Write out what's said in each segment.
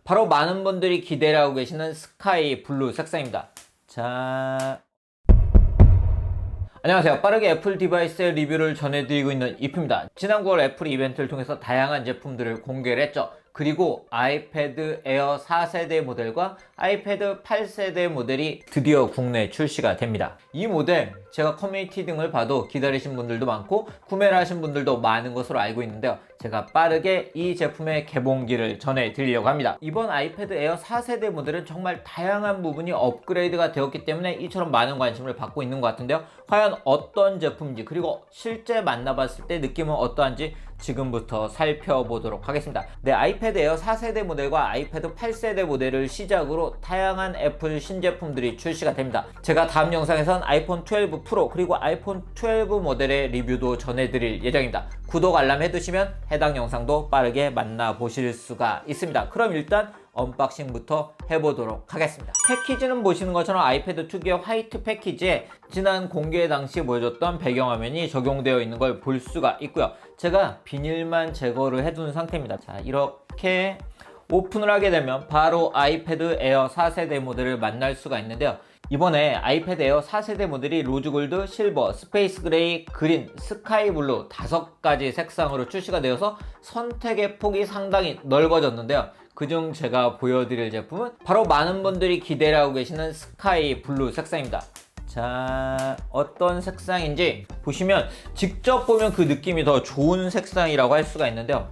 바로 많은 분들이 기대를 하고 계시는 스카이 블루 색상입니다. 자, 안녕하세요. 빠르게 애플 디바이스의 리뷰를 전해드리고 있는 이프입니다. 지난 9월 애플 이벤트를 통해서 다양한 제품들을 공개를 했죠. 그리고 아이패드 에어 4세대 모델과 아이패드 8세대 모델이 드디어 국내 출시가 됩니다. 이 모델 제가 커뮤니티 등을 봐도 기다리신 분들도 많고 구매를 하신 분들도 많은 것으로 알고 있는데요. 제가 빠르게 이 제품의 개봉기를 전해드리려고 합니다. 이번 아이패드 에어 4세대 모델은 정말 다양한 부분이 업그레이드가 되었기 때문에 이처럼 많은 관심을 받고 있는 것 같은데요. 과연 어떤 제품인지 그리고 실제 만나봤을 때 느낌은 어떠한지 지금부터 살펴보도록 하겠습니다. 네, 아이패드 에어 4세대 모델과 아이패드 8세대 모델을 시작으로 다양한 애플 신제품들이 출시가 됩니다. 제가 다음 영상에선 아이폰 12 프로 그리고 아이폰 12 모델의 리뷰도 전해드릴 예정입니다. 구독 알람 해두시면 해당 영상도 빠르게 만나보실 수가 있습니다. 그럼 일단 언박싱부터 해보도록 하겠습니다. 패키지는 보시는 것처럼 아이패드 특유의 화이트 패키지에 지난 공개 당시 보여줬던 배경화면이 적용되어 있는 걸 볼 수가 있고요. 제가 비닐만 제거를 해둔 상태입니다. 자, 이렇게 오픈을 하게 되면 바로 아이패드 에어 4세대 모델을 만날 수가 있는데요. 이번에 아이패드 에어 4세대 모델이 로즈골드, 실버, 스페이스 그레이, 그린, 스카이 블루 5가지 색상으로 출시가 되어서 선택의 폭이 상당히 넓어졌는데요. 그중 제가 보여드릴 제품은 바로 많은 분들이 기대를 하고 계시는 스카이 블루 색상입니다. 자, 어떤 색상인지 보시면 직접 보면 그 느낌이 더 좋은 색상이라고 할 수가 있는데요.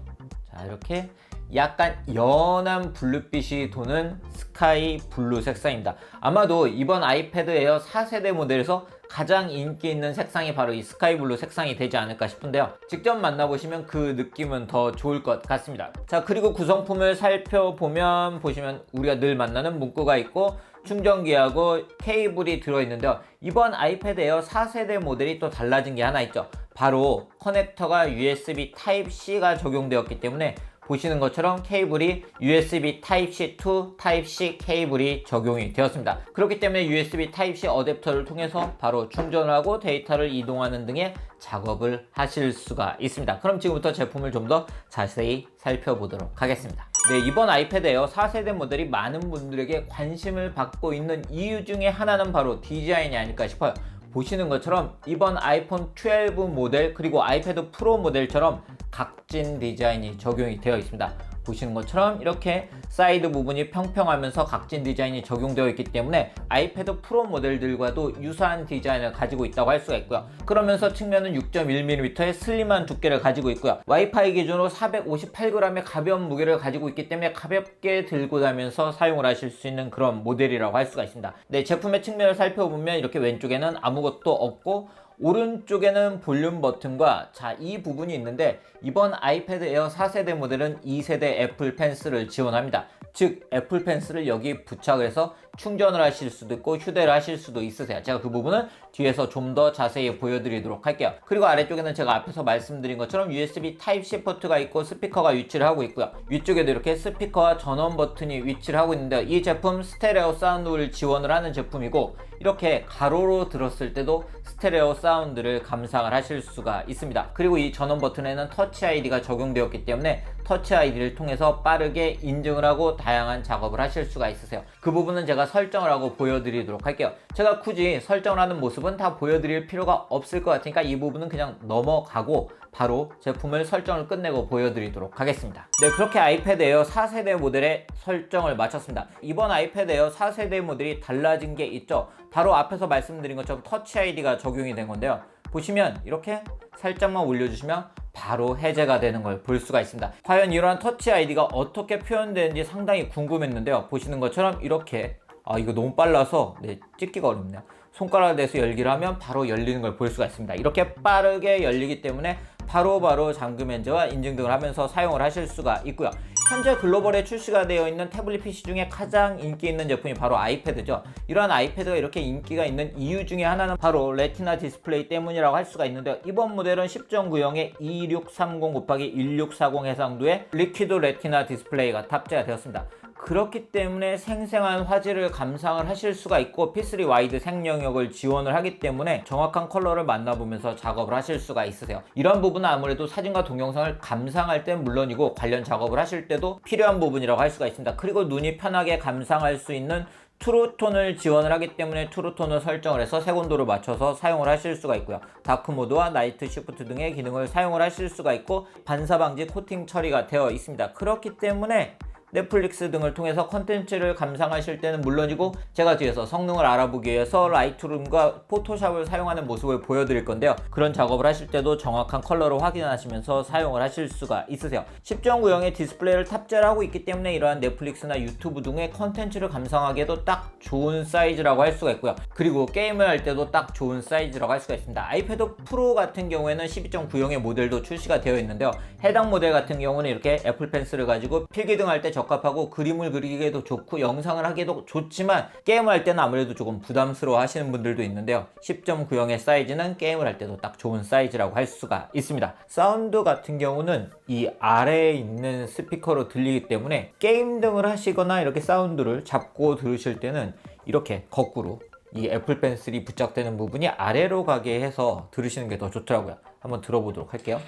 자, 이렇게 약간 연한 블루빛이 도는 스카이 블루 색상입니다. 아마도 이번 아이패드 에어 4세대 모델에서 가장 인기 있는 색상이 바로 이 스카이 블루 색상이 되지 않을까 싶은데요. 직접 만나보시면 그 느낌은 더 좋을 것 같습니다. 자, 그리고 구성품을 살펴보면 보시면 우리가 늘 만나는 문구가 있고 충전기하고 케이블이 들어있는데요. 이번 아이패드 에어 4세대 모델이 또 달라진 게 하나 있죠. 바로 커넥터가 USB Type-C가 적용되었기 때문에 보시는 것처럼 케이블이 USB Type-C to Type-C 케이블이 적용이 되었습니다. 그렇기 때문에 USB Type-C 어댑터를 통해서 바로 충전을 하고 데이터를 이동하는 등의 작업을 하실 수가 있습니다. 그럼 지금부터 제품을 좀 더 자세히 살펴보도록 하겠습니다. 네, 이번 아이패드 에어 4세대 모델이 많은 분들에게 관심을 받고 있는 이유 중에 하나는 바로 디자인이 아닐까 싶어요. 보시는 것처럼 이번 아이폰 12 모델 그리고 아이패드 프로 모델처럼 각진 디자인이 적용이 되어 있습니다. 보시는 것처럼 이렇게 사이드 부분이 평평하면서 각진 디자인이 적용되어 있기 때문에 아이패드 프로 모델들과도 유사한 디자인을 가지고 있다고 할 수가 있고요. 그러면서 측면은 6.1mm의 슬림한 두께를 가지고 있고요. 와이파이 기준으로 458g의 가벼운 무게를 가지고 있기 때문에 가볍게 들고 다니면서 사용을 하실 수 있는 그런 모델이라고 할 수가 있습니다. 네, 제품의 측면을 살펴보면 이렇게 왼쪽에는 아무것도 없고 오른쪽에는 볼륨 버튼과 이 부분이 있는데 이번 아이패드 에어 4세대 모델은 2세대 애플 펜스를 지원합니다. 즉 애플 펜스를 여기 부착해서 충전을 하실 수도 있고 휴대를 하실 수도 있으세요. 제가 그 부분은 뒤에서 좀 더 자세히 보여드리도록 할게요. 그리고 아래쪽에는 제가 앞에서 말씀드린 것처럼 USB Type-C 포트가 있고 스피커가 위치를 하고 있고요. 위쪽에도 이렇게 스피커와 전원 버튼이 위치를 하고 있는데요. 이 제품 스테레오 사운드를 지원을 하는 제품이고 이렇게 가로로 들었을 때도 스테레오 사운드를 감상을 하실 수가 있습니다. 그리고 이 전원 버튼에는 터치 아이디가 적용되었기 때문에 터치 아이디를 통해서 빠르게 인증을 하고 다양한 작업을 하실 수가 있으세요. 그 부분은 제가 설정을 하고 보여드리도록 할게요. 제가 굳이 설정을 하는 모습은 다 보여드릴 필요가 없을 것 같으니까 이 부분은 그냥 넘어가고 바로 제품을 설정을 끝내고 보여드리도록 하겠습니다. 네, 그렇게 아이패드 에어 4세대 모델의 설정을 마쳤습니다. 이번 아이패드 에어 4세대 모델이 달라진 게 있죠. 바로 앞에서 말씀드린 것처럼 터치 아이디가 적용이 된 건데요. 보시면 이렇게 살짝만 올려주시면 바로 해제가 되는 걸 볼 수가 있습니다. 과연 이러한 터치 아이디가 어떻게 표현되는지 상당히 궁금했는데요. 보시는 것처럼 이렇게 이거 너무 빨라서 찍기가 어렵네요. 손가락에 대해서 열기를 하면 바로 열리는 걸 볼 수가 있습니다. 이렇게 빠르게 열리기 때문에 바로바로 잠금 해제와 인증 등을 하면서 사용을 하실 수가 있고요. 현재 글로벌에 출시가 되어 있는 태블릿 PC 중에 가장 인기 있는 제품이 바로 아이패드죠. 이러한 아이패드가 이렇게 인기가 있는 이유 중에 하나는 바로 레티나 디스플레이 때문이라고 할 수가 있는데요. 이번 모델은 10.90에 2630 곱하기 1640 해상도의 리퀴드 레티나 디스플레이가 탑재가 되었습니다. 그렇기 때문에 생생한 화질을 감상을 하실 수가 있고 P3 와이드 생영역을 지원을 하기 때문에 정확한 컬러를 만나보면서 작업을 하실 수가 있으세요. 이런 부분은 아무래도 사진과 동영상을 감상할 땐 물론이고 관련 작업을 하실 때도 필요한 부분이라고 할 수가 있습니다. 그리고 눈이 편하게 감상할 수 있는 트루톤을 지원을 하기 때문에 트루톤을 설정을 해서 색온도를 맞춰서 사용을 하실 수가 있고요. 다크모드와 나이트 시프트 등의 기능을 사용을 하실 수가 있고 반사 방지 코팅 처리가 되어 있습니다. 그렇기 때문에 넷플릭스 등을 통해서 컨텐츠를 감상하실 때는 물론이고 제가 뒤에서 성능을 알아보기 위해서 라이트룸과 포토샵을 사용하는 모습을 보여드릴 건데요. 그런 작업을 하실 때도 정확한 컬러를 확인하시면서 사용을 하실 수가 있으세요. 10.9형의 디스플레이를 탑재를 하고 있기 때문에 이러한 넷플릭스나 유튜브 등의 컨텐츠를 감상하기에도 딱 좋은 사이즈라고 할 수가 있고요. 그리고 게임을 할 때도 딱 좋은 사이즈라고 할 수가 있습니다. 아이패드 프로 같은 경우에는 12.9형의 모델도 출시가 되어 있는데요. 해당 모델 같은 경우는 이렇게 애플 펜슬을 가지고 필기등 할 때 적합하고 그림을 그리기에도 좋고 영상을 하기에도 좋지만 게임을 할 때는 아무래도 조금 부담스러워 하시는 분들도 있는데요. 10.9형의 사이즈는 게임을 할 때도 딱 좋은 사이즈라고 할 수가 있습니다. 사운드 같은 경우는 이 아래에 있는 스피커로 들리기 때문에 게임 등을 하시거나 이렇게 사운드를 잡고 들으실 때는 이렇게 거꾸로 이 애플 펜슬이 부착되는 부분이 아래로 가게 해서 들으시는 게 더 좋더라고요. 한번 들어보도록 할게요.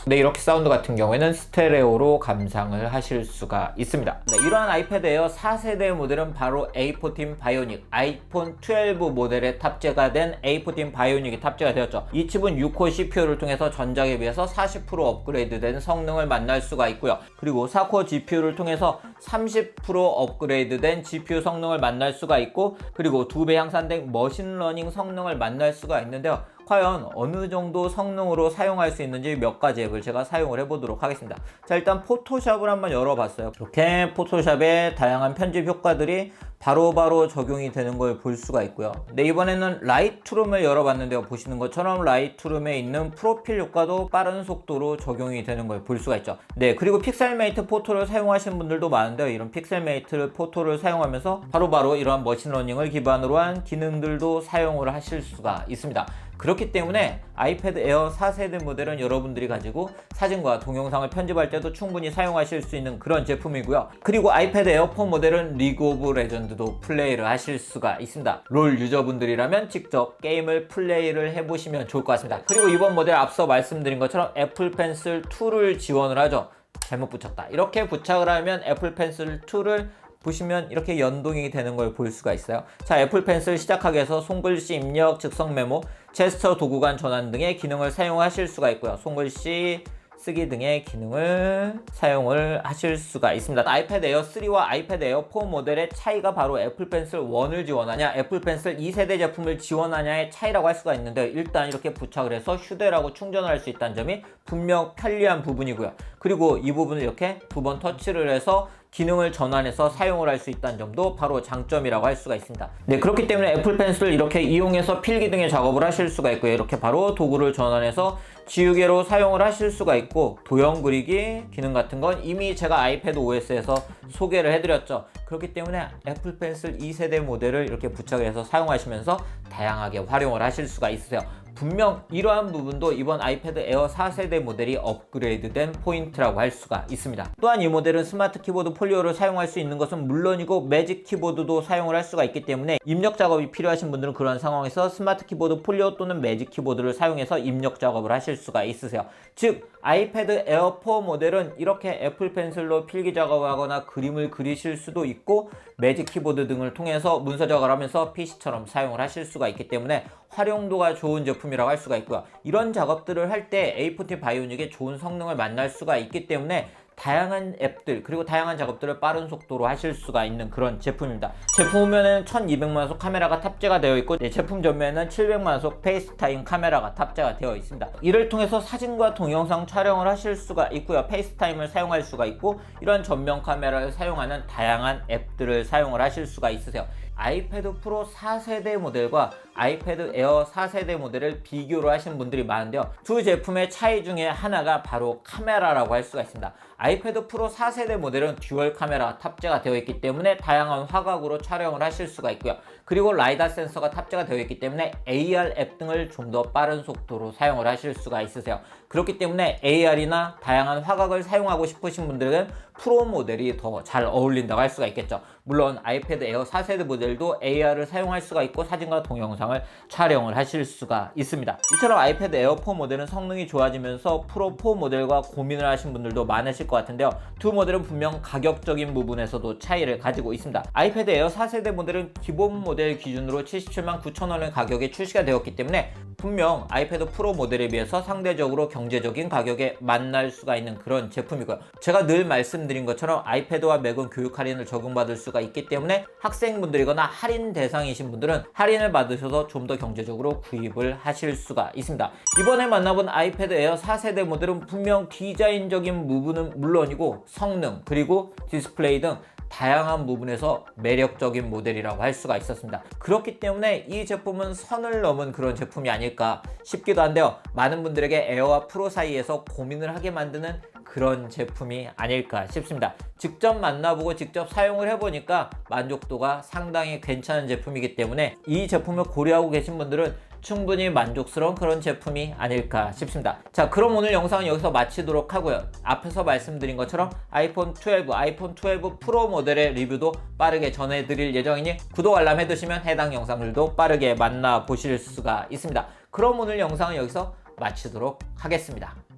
네, 이렇게 사운드 같은 경우에는 스테레오로 감상을 하실 수가 있습니다. 네, 이러한 아이패드 에어 4세대 모델은 바로 A14 바이오닉, 아이폰 12 모델에 탑재가 된 A14 바이오닉이 탑재가 되었죠. 이 칩은 6코 CPU를 통해서 전작에 비해서 40% 업그레이드된 성능을 만날 수가 있고요. 그리고 4코어 GPU를 통해서 30% 업그레이드된 GPU 성능을 만날 수가 있고, 그리고 2배 향상된 머신러닝 성능을 만날 수가 있는데요. 과연 어느 정도 성능으로 사용할 수 있는지 몇 가지 앱을 제가 사용을 해보도록 하겠습니다. 자, 일단 포토샵을 한번 열어봤어요. 이렇게 포토샵의 다양한 편집 효과들이 바로바로 적용이 되는 걸 볼 수가 있고요. 네, 이번에는 라이트룸을 열어봤는데요. 보시는 것처럼 라이트룸에 있는 프로필 효과도 빠른 속도로 적용이 되는 걸 볼 수가 있죠. 네, 그리고 픽셀메이트 포토를 사용하시는 분들도 많은데요. 이런 픽셀메이트 포토를 사용하면서 바로바로 이러한 머신러닝을 기반으로 한 기능들도 사용을 하실 수가 있습니다. 그렇기 때문에 아이패드 에어 4세대 모델은 여러분들이 가지고 사진과 동영상을 편집할 때도 충분히 사용하실 수 있는 그런 제품이고요. 그리고 아이패드 에어 4 모델은 리그 오브 레전드도 플레이를 하실 수가 있습니다. 롤 유저분들이라면 직접 게임을 플레이를 해보시면 좋을 것 같습니다. 그리고 이번 모델 앞서 말씀드린 것처럼 애플 펜슬 2를 지원을 하죠. 잘못 붙였다. 이렇게 부착을 하면 애플 펜슬 2를 보시면 이렇게 연동이 되는 걸 볼 수가 있어요. 자, 애플 펜슬 시작하기 위해서 손글씨 입력, 즉석 메모, 제스처 도구 간 전환 등의 기능을 사용하실 수가 있고요. 손글씨 쓰기 등의 기능을 사용을 하실 수가 있습니다. 아이패드 에어 3와 아이패드 에어 4 모델의 차이가 바로 애플 펜슬 1을 지원하냐, 애플 펜슬 2세대 제품을 지원하냐의 차이라고 할 수가 있는데, 일단 이렇게 부착을 해서 휴대라고 충전을 할 수 있다는 점이 분명 편리한 부분이고요. 그리고 이 부분을 이렇게 두 번 터치를 해서 기능을 전환해서 사용을 할 수 있다는 점도 바로 장점이라고 할 수가 있습니다. 네, 그렇기 때문에 애플 펜슬을 이렇게 이용해서 필기 등의 작업을 하실 수가 있고요. 이렇게 바로 도구를 전환해서 지우개로 사용을 하실 수가 있고, 도형 그리기 기능 같은 건 이미 제가 아이패드 OS에서 소개를 해드렸죠. 그렇기 때문에 애플 펜슬 2세대 모델을 이렇게 부착해서 사용하시면서 다양하게 활용을 하실 수가 있으세요. 분명 이러한 부분도 이번 아이패드 에어 4세대 모델이 업그레이드된 포인트라고 할 수가 있습니다. 또한 이 모델은 스마트 키보드 폴리오를 사용할 수 있는 것은 물론이고 매직 키보드도 사용을 할 수가 있기 때문에 입력 작업이 필요하신 분들은 그러한 상황에서 스마트 키보드 폴리오 또는 매직 키보드를 사용해서 입력 작업을 하실 수가 있으세요. 즉 아이패드 에어 4 모델은 이렇게 애플 펜슬로 필기 작업을 하거나 그림을 그리실 수도 있고, 매직 키보드 등을 통해서 문서 작업을 하면서 PC처럼 사용을 하실 수가 있기 때문에 활용도가 좋은 제품이라고 할 수가 있고요. 이런 작업들을 할 때 A14 바이오닉의 좋은 성능을 만날 수가 있기 때문에 다양한 앱들 그리고 다양한 작업들을 빠른 속도로 하실 수가 있는 그런 제품입니다. 제품 후면에는 1200만원속 카메라가 탑재가 되어 있고, 제품 전면에는 700만원속 페이스타임 카메라가 탑재가 되어 있습니다. 이를 통해서 사진과 동영상 촬영을 하실 수가 있고요. 페이스타임을 사용할 수가 있고, 이런 전면 카메라를 사용하는 다양한 앱들을 사용을 하실 수가 있으세요. 아이패드 프로 4세대 모델과 아이패드 에어 4세대 모델을 비교를 하시는 분들이 많은데요. 두 제품의 차이 중에 하나가 바로 카메라라고 할 수가 있습니다. 아이패드 프로 4세대 모델은 듀얼 카메라가 탑재가 되어 있기 때문에 다양한 화각으로 촬영을 하실 수가 있고요. 그리고 라이다 센서가 탑재가 되어 있기 때문에 AR 앱 등을 좀 더 빠른 속도로 사용을 하실 수가 있으세요. 그렇기 때문에 AR이나 다양한 화각을 사용하고 싶으신 분들은 프로 모델이 더 잘 어울린다고 할 수가 있겠죠. 물론 아이패드 에어 4세대 모델도 AR을 사용할 수가 있고 사진과 동영상을 촬영을 하실 수가 있습니다. 이처럼 아이패드 에어 4 모델은 성능이 좋아지면서 프로 4 모델과 고민을 하신 분들도 많으실 것 같은데요. 두 모델은 분명 가격적인 부분에서도 차이를 가지고 있습니다. 아이패드 에어 4세대 모델은 기본 모델 기준으로 77만 9천 원의 가격에 출시가 되었기 때문에 분명 아이패드 프로 모델에 비해서 상대적으로 경제적인 가격에 만날 수가 있는 그런 제품이고요. 제가 늘 말씀드린 것처럼 아이패드와 맥은 교육 할인을 적용받을 수가 있기 때문에 학생분들이거나 할인 대상이신 분들은 할인을 받으셔서 좀 더 경제적으로 구입을 하실 수가 있습니다. 이번에 만나본 아이패드 에어 4세대 모델은 분명 디자인적인 부분은 물론이고 성능 그리고 디스플레이 등 다양한 부분에서 매력적인 모델이라고 할 수가 있었습니다. 그렇기 때문에 이 제품은 선을 넘은 그런 제품이 아닐까 싶기도 한데요. 많은 분들에게 에어와 프로 사이에서 고민을 하게 만드는 그런 제품이 아닐까 싶습니다. 직접 만나보고 직접 사용을 해보니까 만족도가 상당히 괜찮은 제품이기 때문에 이 제품을 고려하고 계신 분들은 충분히 만족스러운 그런 제품이 아닐까 싶습니다. 자, 그럼 오늘 영상은 여기서 마치도록 하고요. 앞에서 말씀드린 것처럼 아이폰 12 프로 모델의 리뷰도 빠르게 전해드릴 예정이니 구독 알람 해두시면 해당 영상들도 빠르게 만나보실 수가 있습니다. 그럼 오늘 영상은 여기서 마치도록 하겠습니다.